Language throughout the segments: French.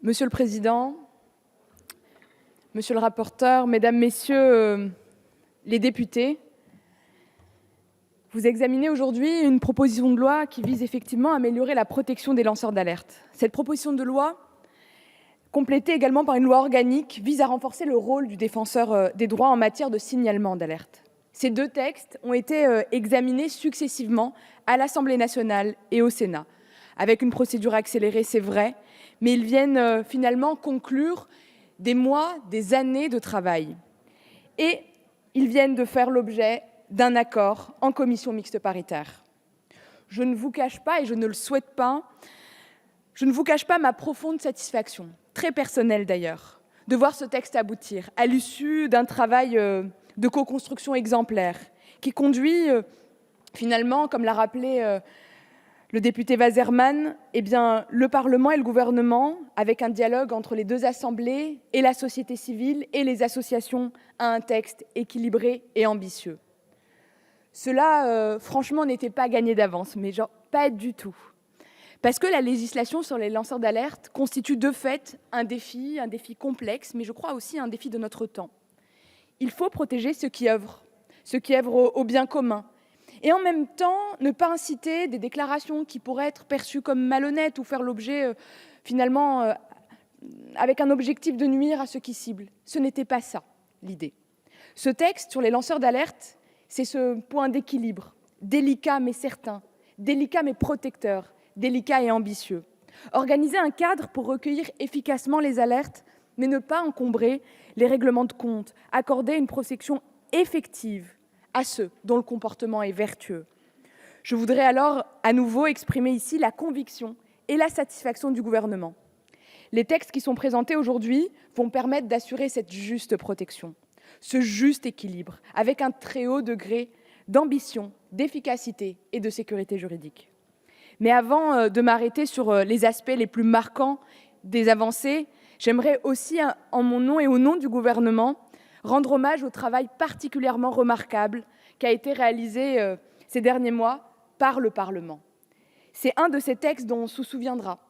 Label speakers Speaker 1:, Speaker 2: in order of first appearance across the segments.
Speaker 1: Monsieur le Président, Monsieur le rapporteur, Mesdames, Messieurs les députés, vous examinez aujourd'hui une proposition de loi qui vise effectivement à améliorer la protection des lanceurs d'alerte. Cette proposition de loi, complétée également par une loi organique, vise à renforcer le rôle du défenseur des droits en matière de signalement d'alerte. Ces deux textes ont été examinés successivement à l'Assemblée nationale et au Sénat, avec une procédure accélérée, c'est vrai, mais ils viennent finalement conclure des mois, des années de travail. Et ils viennent de faire l'objet d'un accord en commission mixte paritaire. Je ne vous cache pas, et je ne le souhaite pas, je ne vous cache pas ma profonde satisfaction, très personnelle d'ailleurs, de voir ce texte aboutir à l'issue d'un travail de co-construction exemplaire qui conduit finalement, comme l'a rappelé le député Waserman, le Parlement et le gouvernement, avec un dialogue entre les deux assemblées et la société civile et les associations, à un texte équilibré et ambitieux. Cela, franchement, n'était pas gagné d'avance, mais pas du tout. Parce que la législation sur les lanceurs d'alerte constitue de fait un défi complexe, mais je crois aussi un défi de notre temps. Il faut protéger ceux qui œuvrent au bien commun, et en même temps ne pas inciter des déclarations qui pourraient être perçues comme malhonnêtes ou faire l'objet, finalement, avec un objectif de nuire à ceux qui ciblent. Ce n'était pas ça, l'idée. Ce texte sur les lanceurs d'alerte, c'est ce point d'équilibre, délicat mais certain, délicat mais protecteur, délicat et ambitieux. Organiser un cadre pour recueillir efficacement les alertes, mais ne pas encombrer les règlements de compte, accorder une protection effective à ceux dont le comportement est vertueux. Je voudrais alors à nouveau exprimer ici la conviction et la satisfaction du gouvernement. Les textes qui sont présentés aujourd'hui vont permettre d'assurer cette juste protection, ce juste équilibre, avec un très haut degré d'ambition, d'efficacité et de sécurité juridique. Mais avant de m'arrêter sur les aspects les plus marquants des avancées, j'aimerais aussi, en mon nom et au nom du gouvernement, rendre hommage au travail particulièrement remarquable qui a été réalisé ces derniers mois par le Parlement. C'est un de ces textes dont on se souviendra.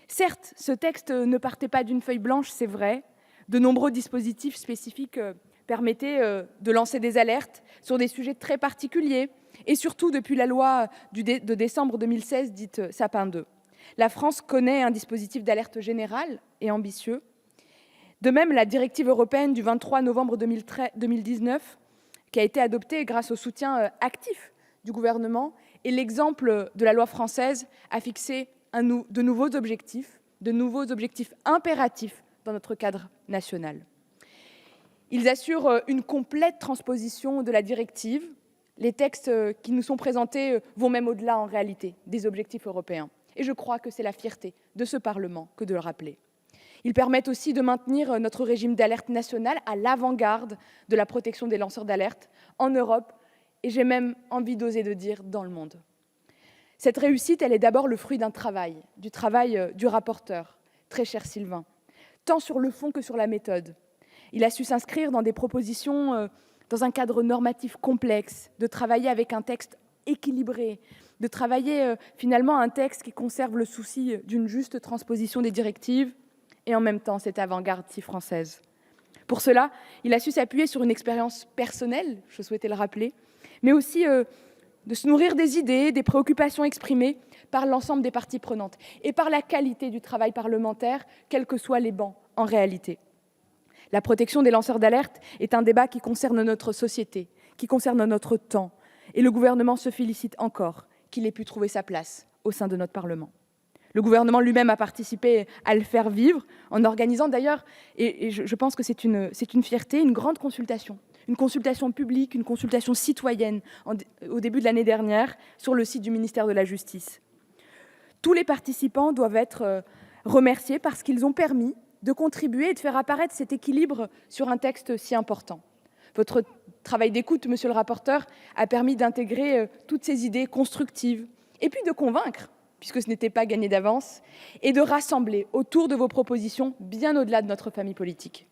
Speaker 1: Certes, ce texte ne partait pas d'une feuille blanche, c'est vrai. De nombreux dispositifs spécifiques permettaient de lancer des alertes sur des sujets très particuliers, et surtout depuis la loi de décembre 2016, dite Sapin II. La France connaît un dispositif d'alerte général et ambitieux. De même, la directive européenne du 23 novembre 2019, qui a été adoptée grâce au soutien actif du gouvernement, et l'exemple de la loi française a fixé de nouveaux objectifs impératifs dans notre cadre national. Ils assurent une complète transposition de la directive. Les textes qui nous sont présentés vont même au-delà, en réalité, des objectifs européens. Et je crois que c'est la fierté de ce Parlement que de le rappeler. Ils permettent aussi de maintenir notre régime d'alerte national à l'avant-garde de la protection des lanceurs d'alerte en Europe, et j'ai même envie d'oser de dire dans le monde. Cette réussite, elle est d'abord le fruit d'un travail, du rapporteur, très cher Sylvain, tant sur le fond que sur la méthode. Il a su s'inscrire dans des propositions, dans un cadre normatif complexe, de travailler avec un texte équilibré, de travailler finalement un texte qui conserve le souci d'une juste transposition des directives et en même temps cette avant-garde si française. Pour cela, il a su s'appuyer sur une expérience personnelle, je souhaitais le rappeler, mais aussi de se nourrir des idées, des préoccupations exprimées par l'ensemble des parties prenantes et par la qualité du travail parlementaire, quels que soient les bancs en réalité. La protection des lanceurs d'alerte est un débat qui concerne notre société, qui concerne notre temps, et le gouvernement se félicite encore qu'il ait pu trouver sa place au sein de notre Parlement. Le gouvernement lui-même a participé à le faire vivre, en organisant d'ailleurs, et je pense que c'est une fierté, une grande consultation, une consultation publique, une consultation citoyenne au début de l'année dernière sur le site du ministère de la Justice. Tous les participants doivent être remerciés parce qu'ils ont permis de contribuer et de faire apparaître cet équilibre sur un texte si important. Votre travail d'écoute, monsieur le rapporteur, a permis d'intégrer toutes ces idées constructives et puis de convaincre, puisque ce n'était pas gagné d'avance, et de rassembler autour de vos propositions bien au-delà de notre famille politique,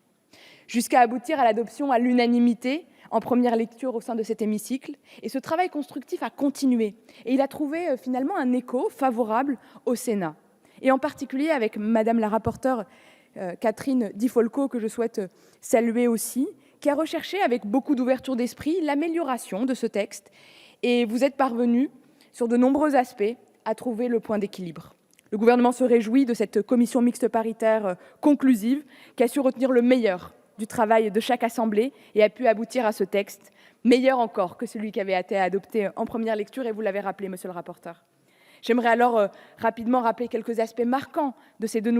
Speaker 1: jusqu'à aboutir à l'adoption à l'unanimité en première lecture au sein de cet hémicycle. Et ce travail constructif a continué, et il a trouvé finalement un écho favorable au Sénat. et en particulier avec Madame la rapporteure Catherine Di Folco, que je souhaite saluer aussi, qui a recherché avec beaucoup d'ouverture d'esprit l'amélioration de ce texte. Et vous êtes parvenus, sur de nombreux aspects, à trouver le point d'équilibre. Le gouvernement se réjouit de cette commission mixte paritaire conclusive qui a su retenir le meilleur du travail de chaque assemblée et a pu aboutir à ce texte, meilleur encore que celui qui avait été adopté en première lecture, et vous l'avez rappelé, monsieur le rapporteur. J'aimerais alors rapidement rappeler quelques aspects marquants de ces deux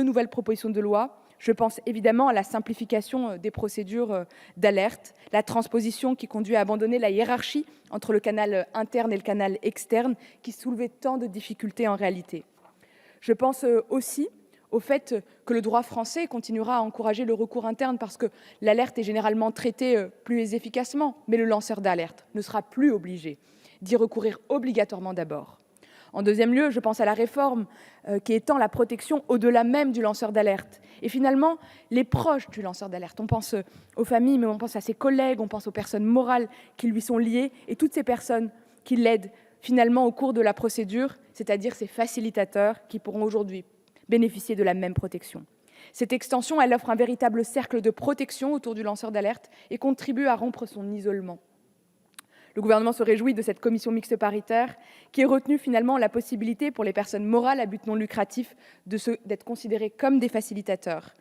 Speaker 1: nouvelles propositions de loi. Je pense évidemment à la simplification des procédures d'alerte, la transposition qui conduit à abandonner la hiérarchie entre le canal interne et le canal externe, qui soulevait tant de difficultés en réalité. Je pense aussi au fait que le droit français continuera à encourager le recours interne parce que l'alerte est généralement traitée plus efficacement, mais le lanceur d'alerte ne sera plus obligé d'y recourir obligatoirement d'abord. En deuxième lieu, je pense à la réforme qui étend la protection au-delà même du lanceur d'alerte. Et finalement, les proches du lanceur d'alerte, on pense aux familles, mais on pense à ses collègues, on pense aux personnes morales qui lui sont liées, et toutes ces personnes qui l'aident finalement au cours de la procédure, c'est-à-dire ces facilitateurs qui pourront aujourd'hui bénéficier de la même protection. Cette extension, elle offre un véritable cercle de protection autour du lanceur d'alerte et contribue à rompre son isolement. Le gouvernement se réjouit de cette commission mixte paritaire qui ait retenu finalement la possibilité pour les personnes morales à but non lucratif d'être considérées comme des facilitateurs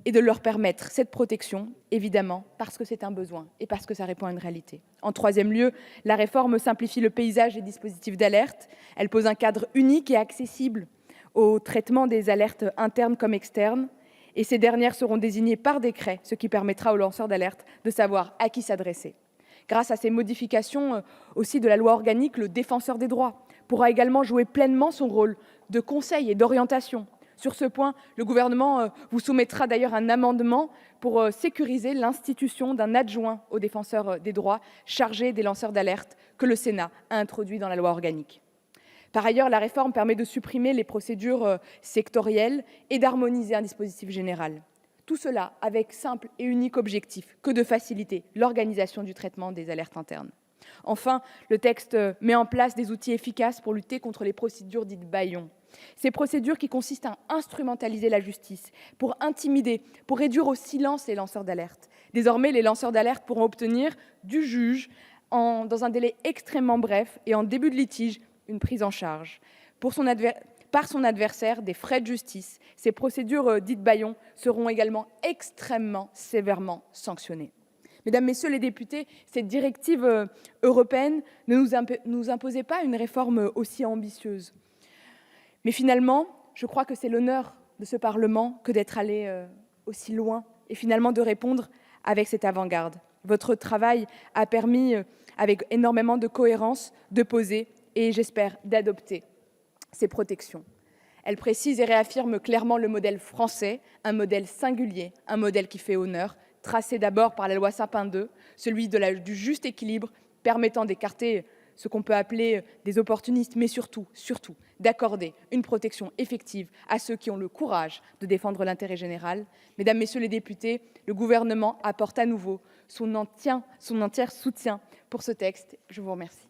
Speaker 1: et de leur permettre cette protection, évidemment, parce que c'est un besoin et parce que ça répond à une réalité. En troisième lieu, la réforme simplifie le paysage des dispositifs d'alerte. Elle pose un cadre unique et accessible au traitement des alertes internes comme externes, et ces dernières seront désignées par décret, ce qui permettra aux lanceurs d'alerte de savoir à qui s'adresser. Grâce à ces modifications aussi de la loi organique, le défenseur des droits pourra également jouer pleinement son rôle de conseil et d'orientation. Sur ce point, le gouvernement vous soumettra d'ailleurs un amendement pour sécuriser l'institution d'un adjoint au défenseur des droits chargé des lanceurs d'alerte que le Sénat a introduit dans la loi organique. Par ailleurs, la réforme permet de supprimer les procédures sectorielles et d'harmoniser un dispositif général. Tout cela avec simple et unique objectif que de faciliter l'organisation du traitement des alertes internes. Enfin, le texte met en place des outils efficaces pour lutter contre les procédures dites bâillons. Ces procédures qui consistent à instrumentaliser la justice, pour intimider, pour réduire au silence les lanceurs d'alerte. Désormais, les lanceurs d'alerte pourront obtenir du juge, dans un délai extrêmement bref et en début de litige, une prise en charge par son adversaire des frais de justice. Ces procédures dites bâillons seront également extrêmement sévèrement sanctionnées. Mesdames, Messieurs les députés, cette directive européenne ne nous imposait pas une réforme aussi ambitieuse. Mais finalement, je crois que c'est l'honneur de ce Parlement que d'être allé aussi loin et finalement de répondre avec cette avant-garde. Votre travail a permis, avec énormément de cohérence, de poser et, j'espère, d'adopter ces protections. Elle précise et réaffirme clairement le modèle français, un modèle singulier, un modèle qui fait honneur, tracé d'abord par la loi Sapin II, celui du juste équilibre permettant d'écarter ce qu'on peut appeler des opportunistes, mais surtout d'accorder une protection effective à ceux qui ont le courage de défendre l'intérêt général. Mesdames, Messieurs les députés, le gouvernement apporte à nouveau son entier soutien pour ce texte. Je vous remercie.